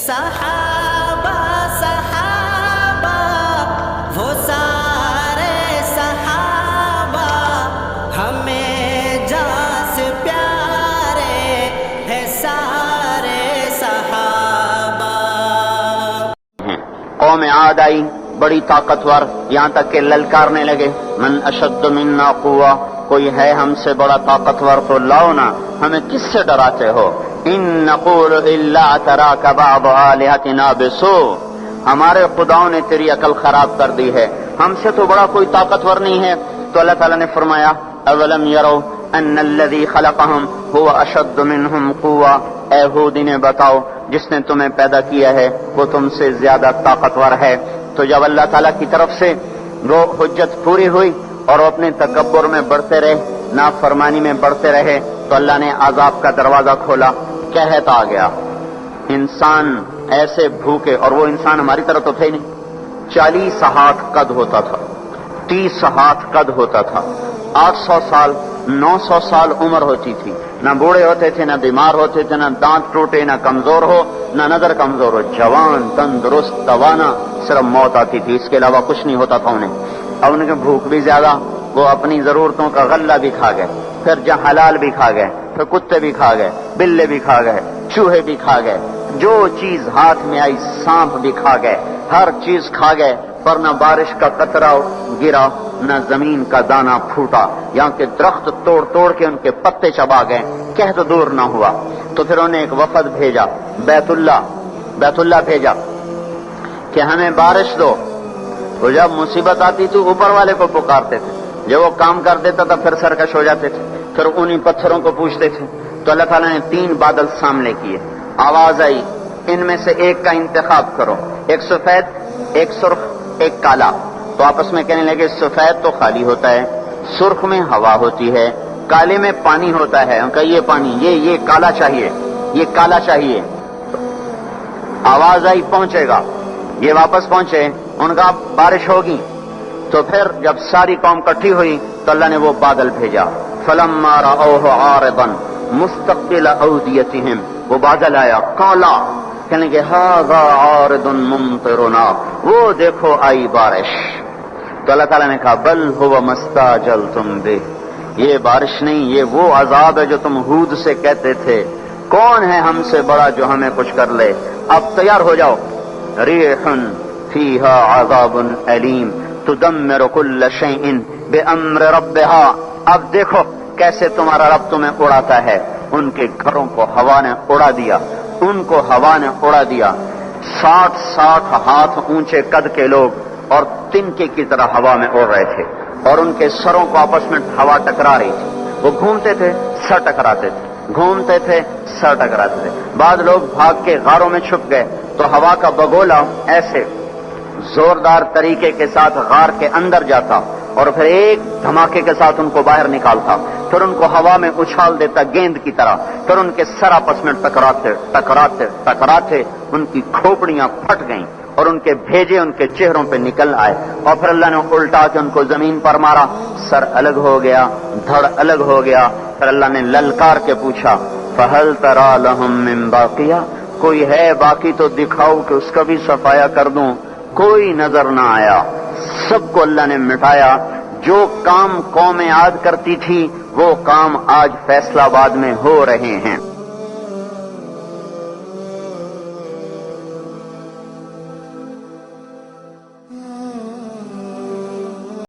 صحابہ صحابہ وہ سارے صحابہ ہمیں جان سے پیارے ہیں سارے صحابہ. قوم عاد آئی بڑی طاقتور، یہاں تک کہ للکارنے لگے من اشد منا قوہ، کوئی ہے ہم سے بڑا طاقتور تو لاؤ نا، ہمیں کس سے ڈراتے ہو؟ ان نقول الا اعتراک بعض آلہتنا بسوء، ہمارے خداؤں نے تیری عقل خراب کر دی ہے، ہم سے تو بڑا کوئی طاقتور نہیں ہے. تو اللہ تعالیٰ نے فرمایا اولم یروا ان الذی خلقہم هو اشد منہم قوہ، اے ہود انہیں بتاؤ جس نے تمہیں پیدا کیا ہے وہ تم سے زیادہ طاقتور ہے. تو جب اللہ تعالیٰ کی طرف سے وہ حجت پوری ہوئی اور وہ اپنے تکبر میں بڑھتے رہے، نافرمانی میں بڑھتے رہے، تو اللہ نے عذاب کا دروازہ کھولا. قحط آ گیا، انسان ایسے بھوکے، اور وہ انسان ہماری طرح تو تھے نہیں. 40 ہاتھ قد ہوتا تھا، 30 ہاتھ قد ہوتا تھا، 800 سال 900 سال عمر ہوتی تھی، نہ بوڑھے ہوتے تھے، نہ بیمار ہوتے تھے، نہ دانت ٹوٹے، نہ کمزور ہو، نہ نظر کمزور ہو، جوان تندرست توانا، صرف موت آتی تھی، اس کے علاوہ کچھ نہیں ہوتا تھا انہیں. اور ان کے بھوک بھی زیادہ، وہ اپنی ضرورتوں کا غلہ بھی کھا گئے، پھر جہاں حلال بھی کھا گئے، پھر کتے بھی کھا گئے، بلے بھی کھا گئے، چوہے بھی کھا گئے، جو چیز ہاتھ میں آئی سانپ بھی کھا گئے، ہر چیز کھا گئے، پر نہ بارش کا قطرہ گرا، نہ زمین کا دانہ پھوٹا. یہاں کے درخت توڑ توڑ کے ان کے پتے چبا گئے، قحط دور نہ ہوا. تو پھر انہوں نے ایک وفد بھیجا، بیت اللہ بھیجا کہ ہمیں بارش دو. تو جب مصیبت آتی تو اوپر والے کو پکارتے تھے، جب وہ کام کر دیتا تھا پھر سرکش ہو جاتے تھے، پھر انہی پتھروں کو پوچھتے تھے. تو اللہ تعالیٰ نے 3 بادل سامنے کیے، آواز آئی ان میں سے ایک کا انتخاب کرو، ایک سفید، ایک سرخ، ایک کالا. تو آپس میں کہنے لگے سفید تو خالی ہوتا ہے، سرخ میں ہوا ہوتی ہے، کالے میں پانی ہوتا ہے. ان کا یہ پانی، یہ کالا چاہیے، یہ کالا چاہیے. آواز آئی پہنچے گا، یہ واپس پہنچے، ان کا بارش ہوگی. تو پھر جب ساری قوم کٹھی ہوئی تو اللہ نے وہ بادل بھیجا. فلما رأوه عارضا مستقبل اودیتهم، وہ بادل آیا کالا، کہنے لگے ھذا عارض ممطرنا، وہ دیکھو آئی بارش. تو اللہ تعالیٰ نے کہا بل هو ما استعجلتم به، یہ بارش نہیں، یہ وہ عذاب ہے جو تم ہود سے کہتے تھے. کون ہے ہم سے بڑا جو ہمیں کچھ کر لے؟ اب تیار ہو جاؤ. ریح فیہا عذاب علیم تدمر کل شیء بامر ربہا. اب دیکھو کیسے تمہارا رب تمہیں اڑاتا ہے. ان کے گھروں کو ہوا نے اڑا دیا، ان کو ہوا نے اڑا دیا. 60 ہاتھ اونچے قد کے لوگ اور تنکے کی طرح ہوا میں اڑ رہے تھے، اور ان کے سروں کو آپس میں ہوا ٹکرا رہی تھی. وہ گھومتے تھے، سر ٹکراتے تھے، گھومتے تھے، سر ٹکراتے تھے. بعض لوگ بھاگ کے غاروں میں چھپ گئے تو ہوا کا بگولا ایسے زوردار طریقے کے ساتھ غار کے اندر جاتا اور پھر ایک دھماکے کے ساتھ ان کو باہر نکالتا، پھر ان کو ہوا میں اچھال دیتا گیند کی طرح، پھر ان کے سر آپس میں ٹکراتے ان کی کھوپڑیاں پھٹ گئیں اور ان کے بھیجے ان کے چہروں پہ نکل آئے. اور پھر اللہ نے الٹا کے ان کو زمین پر مارا، سر الگ ہو گیا، دھڑ الگ ہو گیا. پھر اللہ نے للکار کے پوچھا فہل تری لہم من باقیہ، کوئی ہے باقی تو دکھاؤ کہ اس کا بھی صفایا کر دوں. کوئی نظر نہ آیا، سب کو اللہ نے مٹایا. جو کام قوم عاد کرتی تھی وہ کام آج فیصلہ آباد میں ہو رہے ہیں.